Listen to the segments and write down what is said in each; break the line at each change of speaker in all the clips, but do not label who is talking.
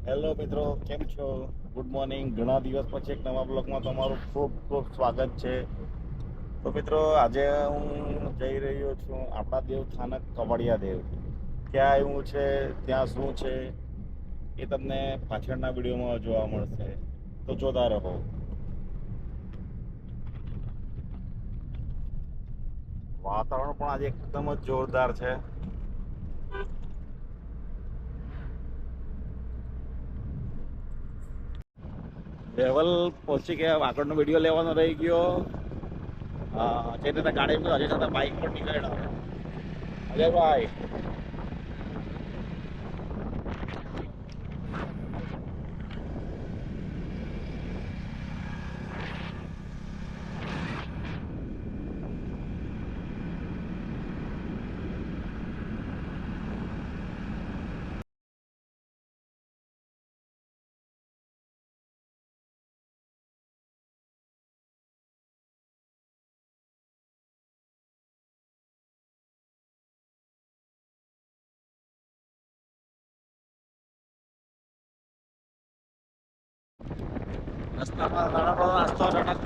Hello મિત્રો, કેમ છો? Good morning. ઘણા દિવસ પછી એક નવા બ્લોગમાં તમારું ખૂબ ખૂબ સ્વાગત છે. તો મિત્રો, આજે હું જઈ રહ્યો છું આપણા દેવ સ્થાનક કવડિયા દેવ. ક્યાં આવ્યું છે, ત્યાં શું છે, એ તમને પાછળના વિડીયોમાં જોવા મળશે. તો જોતા રહો. વાતાવરણ પણ આજે એકદમ જ જોરદાર છે. લેવલ પહોંચી ગયા. આગળનો વિડીયો લેવાનો રહી ગયો. જે રીતે ગાડી હજી સાથે બાઇક પર નીકળ્યા. અજયભાઈ, રસ્તામાં ઘણો બધો નાસ્તો ચટક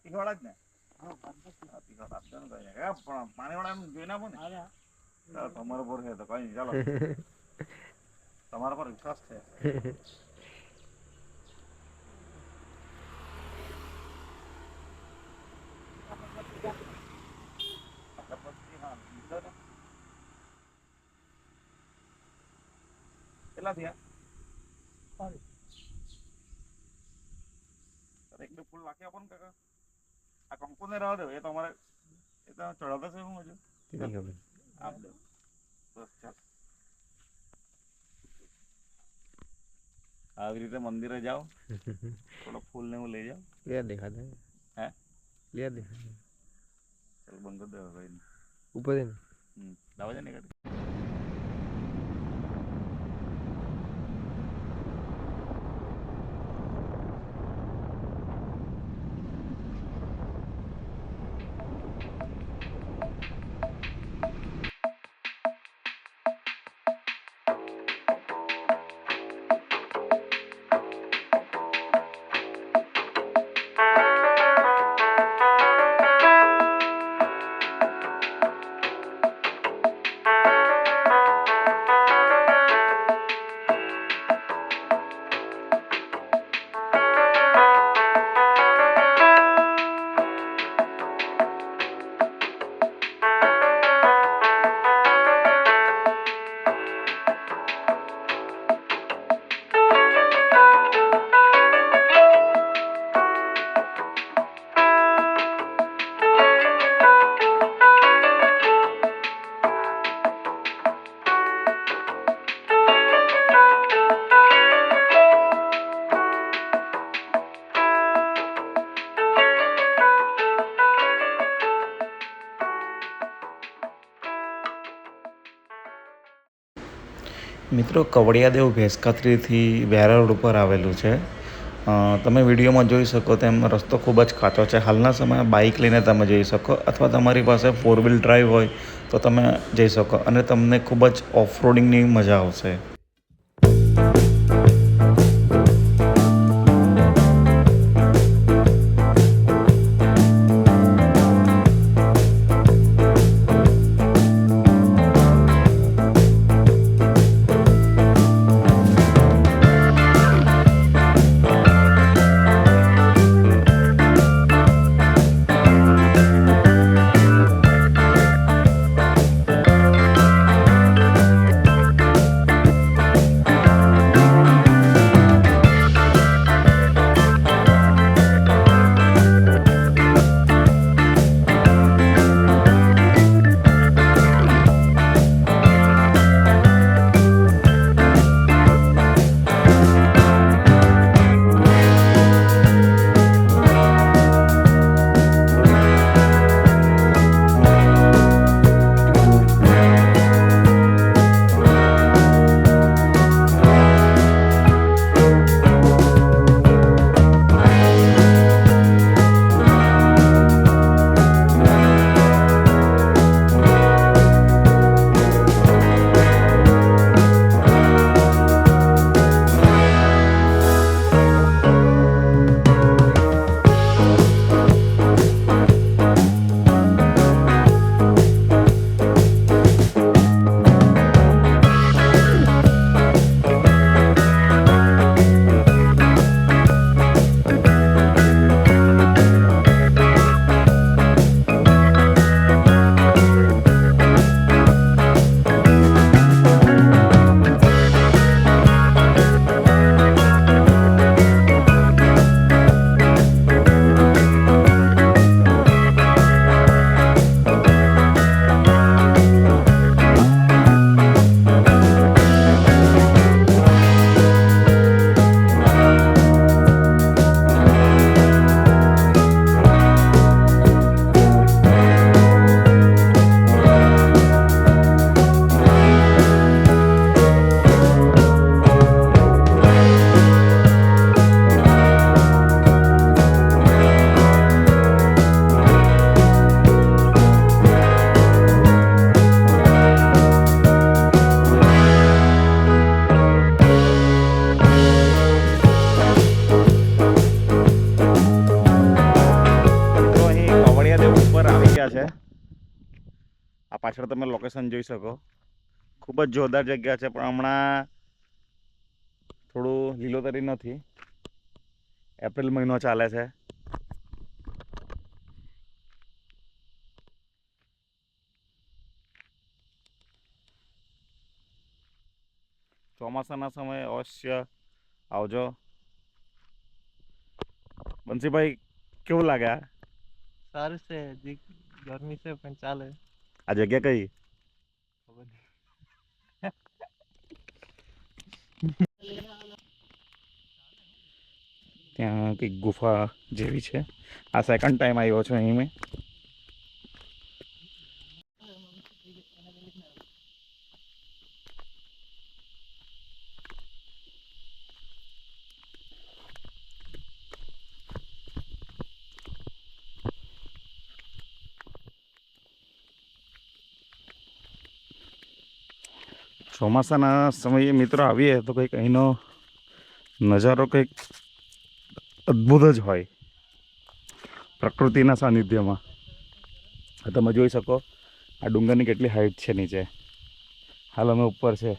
તિહોડા જ ને પાણી વાળા જોઈ નાખો ને. તમારો પર છે તો કઈ નહીં. ચાલો, તમારા પર વિશ્વાસ છે. કેટલા થયા? એક બે ફૂલ નાખી આપો ને કાકા. આ કંકુ ને રહેવા દો. એ તો અમારે એ તો ચડાવતા છે. હું હજુ આપ દો. બસ ચાલ. આવી રીતે મંદિરે જાઓ, થોડો ફૂલ ને હું લઈ જાઓ.
ક્લિયર દેખાતા
હે?
ક્લિયર દેખાતા.
ચાલ બંધ કરી દો ભાઈ.
ઉપર છે ને
લાવો છે ને ગાડી.
મિત્રો, કવડિયાદેવ ભેંસકાતરીથી વેરા રોડ ઉપર આવેલું છે. તમે વિડીયોમાં જોઈ શકો તેમ રસ્તો ખૂબ જ કાચો છે. હાલના સમયે બાઇક લઈને તમે જઈ શકો અથવા તમારી પાસે 4 વ્હીલ ડ્રાઈવ હોય તો તમે જઈ શકો અને તમને ખૂબ જ ઓફ રોડિંગની મજા આવશે.
પાછળ તમે લોકેશન જોઈ શકો. ખૂબ જ જોરદાર જગ્યા છે, પણ હમણાં થોડું લીલોતરી નથી. એપ્રિલ મહિનો ચાલે છે. ચોમાસાના સમયે અવશ્ય આવજો. બંસીભાઈ, કેવું લાગે?
સારું છે, ગરમી છે પણ ચાલે.
આ જગ્યા કઈ?
ખબર નહીં.
ત્યાં કંઈક ગુફા જેવી છે. આ સેકન્ડ ટાઈમ આવ્યો છું અહીં મેં. ચોમાસાના સમયે મિત્રો આવીએ તો કંઈક અહીંનો નજારો કંઈક અદ્ભુત જ હોય પ્રકૃતિના સાનિધ્યમાં. તમે જોઈ શકો આ ડુંગરની કેટલી હાઈટ છે નીચે. હાલ અમે ઉપર છે.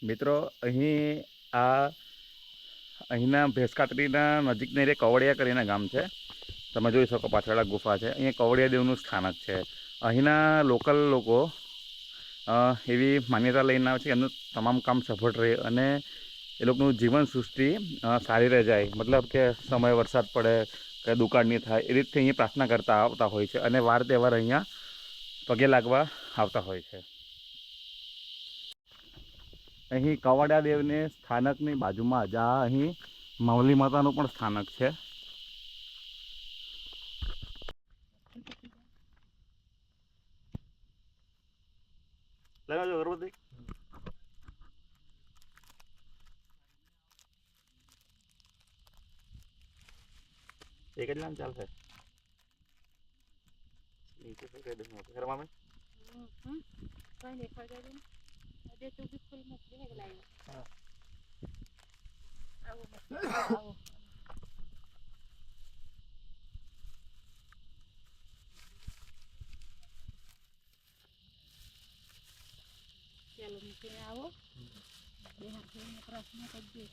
મિત્રો અહીંના ભેંસકાતરીના નજીકના એરિયા કવડિયા કરીને ગામ છે. તમે જોઈ શકો પાછળ આ ગુફા છે. અહીંયા કવડિયા દેવનું સ્થાનક છે. અહીંના લોકલ લોકો એવી માન્યતા લઈને આવે છે કે એમનું તમામ કામ સફળ રહે અને એ લોકોનું જીવન સૃષ્ટિ સારી રહી જાય. મતલબ કે સમય વરસાદ પડે કે દુકાળ નહીં થાય એ રીતથી અહીંયા પ્રાર્થના કરતા આવતા હોય છે અને વાર તહેવાર અહીંયા પગે લાગવા આવતા હોય છે. અહીં કવડિયા દેવને સ્થાનકની બાજુમાં જ અહીં માવલી માતાનું પણ સ્થાનક છે. લગાવજો અગરબત્તી. એક જ નામ ચાલશે. નીચે તો કઈ દઉં ઘરમાં મેં
ચાલો મૂકીને આવો. બે હાથ જોઈને પ્રાર્થના કરજો.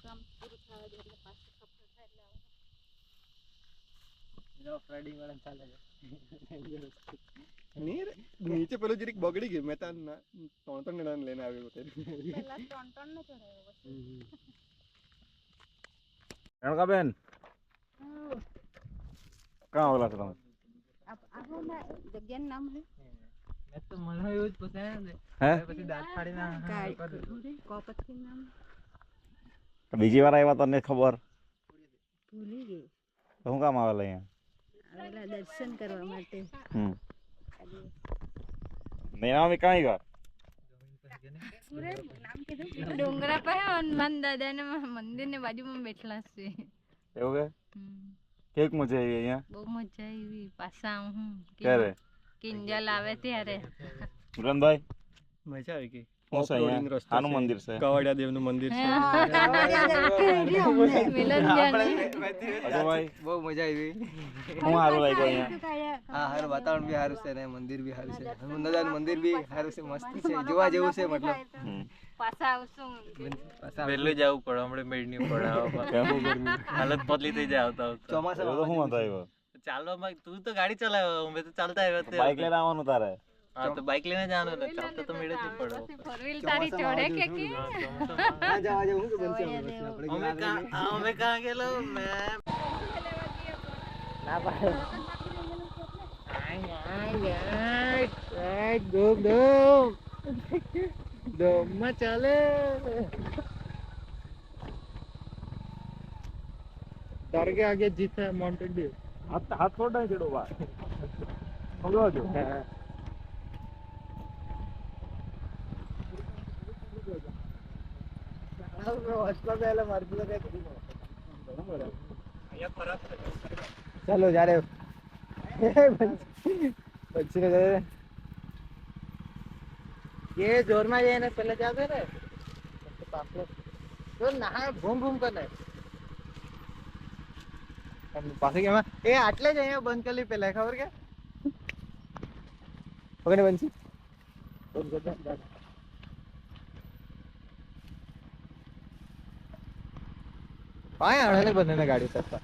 કામ પૂરું થવા દે એટલે પાછું સફળ થાય એટલે
આવો. નીચે પેલું જરીક બગડી ગયું. મેં ત્રણ જણાને લઈને આવ્યો.
પહેલા ત્રણ ને ચડાવ્યો
રેણુકાબેન ક્યાં આવેલા છો તમે?
આવો ના જગ્યાનું નામ હે
તો મને એવું જ પૂછે ને.
હે
પછી દાંત ફાડીને
કોપતકી નામ
બીજી વાર આવ્યા તને ખબર?
ભૂલી ગઈ.
તો શું કામ આવેલા અહીંયા?
આવેલા દર્શન કરવા માટે.
નૈનામી કાંઈ ગયો?
ડુંગરા પર હનુમાન દાદા ને મંદિર ને બાજુમાં બેઠલા છે.
એવું કે કેક મજા આવી અહીંયા?
બહુ મજા આવી. પાછા હું
ક્યારે?
કિંજલ આવે ત્યારે.
મુરનભાઈ
મજા આવી ગઈ.
આનું મંદિર છે,
કવડિયા દેવનું મંદિર છે. બહુ મજા આવી.
હું સારું લાગ્યું અહીંયા.
હા, સારું વાતાવરણ બી સારું છે ને મંદિર બી સારું છે. હનુમાન દાદાનું મંદિર બી સારું છે, મસ્ત છે, જોવા જેવું છે. મતલબ
પાછા આવશું.
વહેલું જવું પડે, હમણાં મેળ નહીં પડે. હાલત પતલી થઈ જાય આવતા આવતા.
ચોમાસા
તો શું વાંધો આવ્યો?
ચાલવામાં તું તો ગાડી ચલાવ્યો, અમે તો ચાલતા આવ્યા.
બાઈક લઈને આવવાનું તારે?
હા, તો બાઈક લઈને જવાનું ને ચાલતા તો મેળ જ નહીં પડે.
ફોર વ્હીલ તારી ચોડે કે
અમે કાં ગયેલો મેં
ચાલે દરગે આગે જીત है माउंटेन ड्यू.
હાથ છોડ નહીં ચડો બા. સમજો છો?
ચાલો જ્યારે ये जोर में ये ना पहले जाते रे तो नहा घूम घूम कर પાછું કે એ આટલે જ અહીંયા બંધ કરી પેલા ખબર કે પકડે બંધ પાય આડે બંને ગાડી સસ્તા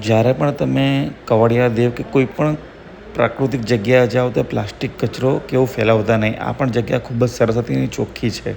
જ્યારે પણ તમે કવડિયા દેવ કે કોઈ પણ પ્રાકૃતિક જગ્યાએ જાઓ તો પ્લાસ્ટિક કચરો કેવું ફેલાવતા નહીં. આ પણ જગ્યા ખૂબ જ સરસ હતી અને ચોખ્ખી છે.